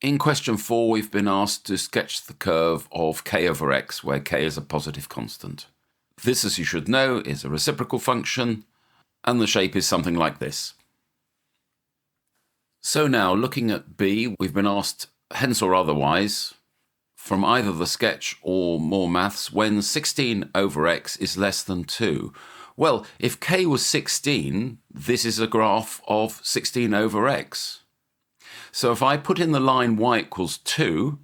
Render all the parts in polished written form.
In question 4, we've been asked to sketch the curve of k over x, where k is a positive constant. This, as you should know, is a reciprocal function, and the shape is something like this. So now, looking at B, we've been asked, hence or otherwise, from either the sketch or more maths, when 16 over x is less than 2. Well, if k was 16, this is a graph of 16 over x. So if I put in the line y equals 2,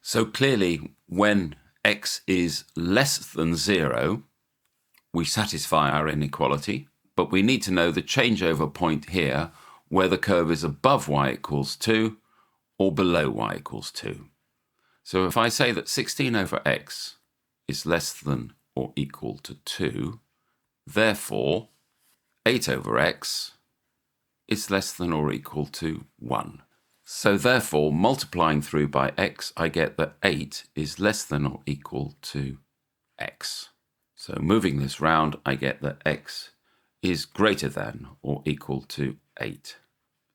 so clearly when x is less than 0, we satisfy our inequality, but we need to know the changeover point here, where the curve is above y equals 2 or below y equals 2. So if I say that 16 over x is less than or equal to 2, therefore 8 over x is less than or equal to 1. So therefore, multiplying through by x, I get that 8 is less than or equal to x. So moving this round, I get that x is greater than or equal to 8.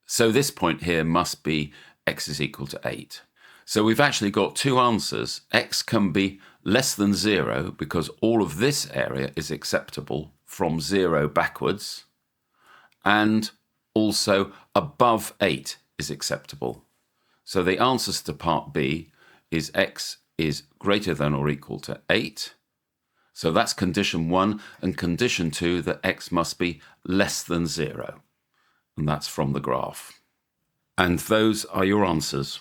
So this point here must be x is equal to 8. So we've actually got two answers. X can be less than 0 because all of this area is acceptable from 0 backwards, and also above 8 is acceptable. So the answers to part B is x is greater than or equal to 8. So that's condition 1, and condition 2 that x must be less than 0. And that's from the graph. And those are your answers.